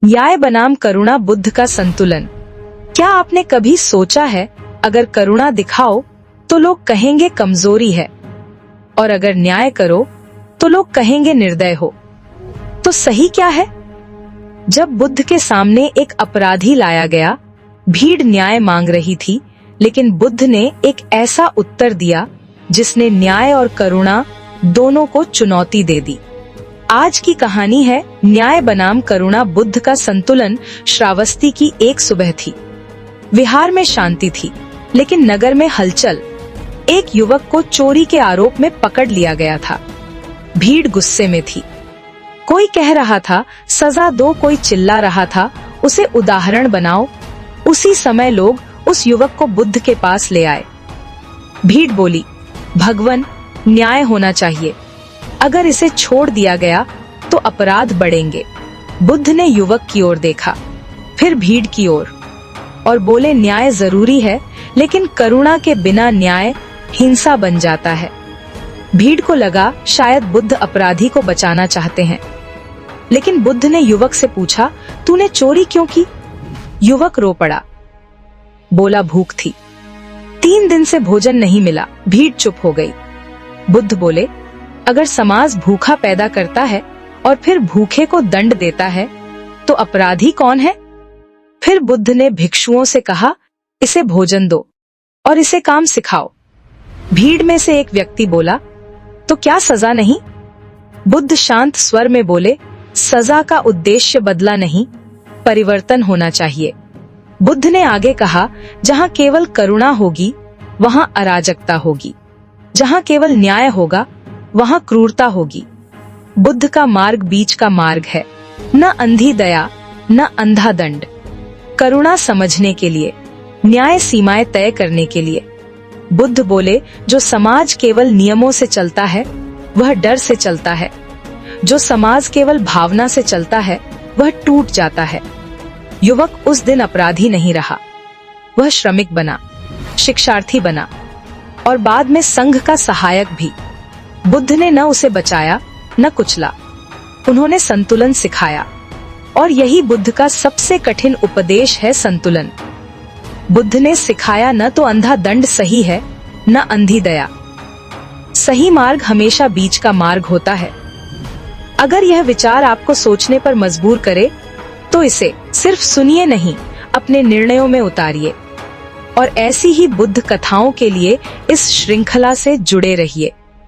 न्याय बनाम करुणा, बुद्ध का संतुलन। क्या आपने कभी सोचा है, अगर करुणा दिखाओ तो लोग कहेंगे कमजोरी है, और अगर न्याय करो तो लोग कहेंगे निर्दय हो। तो सही क्या है? जब बुद्ध के सामने एक अपराधी लाया गया, भीड़ न्याय मांग रही थी, लेकिन बुद्ध ने एक ऐसा उत्तर दिया जिसने न्याय और करुणा दोनों को चुनौती दे दी। आज की कहानी है न्याय बनाम करुणा, बुद्ध का संतुलन। श्रावस्ती की एक सुबह थी। विहार में शांति थी, लेकिन नगर में हलचल। एक युवक को चोरी के आरोप में पकड़ लिया गया था। भीड़ गुस्से में थी। कोई कह रहा था सजा दो, कोई चिल्ला रहा था उसे उदाहरण बनाओ। उसी समय लोग उस युवक को बुद्ध के पास ले आए। भीड़ बोली, भगवान, न्याय होना चाहिए। अगर इसे छोड़ दिया गया तो अपराध बढ़ेंगे। बुद्ध ने युवक की ओर देखा, फिर भीड़ की ओर, और बोले, न्याय जरूरी है, लेकिन करुणा के बिना न्याय हिंसा बन जाता है। भीड़ को लगा शायद बुद्ध अपराधी को बचाना चाहते हैं, लेकिन बुद्ध ने युवक से पूछा, तूने चोरी क्यों की? युवक रो पड़ा, बोला, भूख थी, 3 दिन से भोजन नहीं मिला। भीड़ चुप हो गई। बुद्ध बोले, अगर समाज भूखा पैदा करता है और फिर भूखे को दंड देता है, तो अपराधी कौन है? फिर बुद्ध ने भिक्षुओं से कहा, इसे भोजन दो और इसे काम सिखाओ। भीड़ में से एक व्यक्ति बोला, तो क्या सजा नहीं? बुद्ध शांत स्वर में बोले, सजा का उद्देश्य बदला नहीं, परिवर्तन होना चाहिए। बुद्ध ने आगे कहा, जहां केवल करुणा होगी वहां अराजकता होगी, जहां केवल न्याय होगा वहां क्रूरता होगी। बुद्ध का मार्ग बीच का मार्ग है, न अंधी दया न अंधा दंड। करुणा समझने के लिए, न्याय सीमाएं तय करने के लिए। बुद्ध बोले, जो समाज केवल नियमों से चलता है वह डर से चलता है। जो समाज केवल भावना से चलता है वह टूट जाता है। युवक उस दिन अपराधी नहीं रहा, वह श्रमिक बना, शिक्षार्थी बना, और बाद में संघ का सहायक भी। बुद्ध ने न उसे बचाया न कुचला, उन्होंने संतुलन सिखाया, और यही बुद्ध का सबसे कठिन उपदेश है, संतुलन। बुद्ध ने सिखाया, न तो अंधा दंड सही है न अंधी दया। सही मार्ग हमेशा बीच का मार्ग होता है। अगर यह विचार आपको सोचने पर मजबूर करे, तो इसे सिर्फ सुनिए नहीं, अपने निर्णयों में उतारिए। और ऐसी ही बुद्ध कथाओं के लिए इस श्रृंखला से जुड़े रहिए।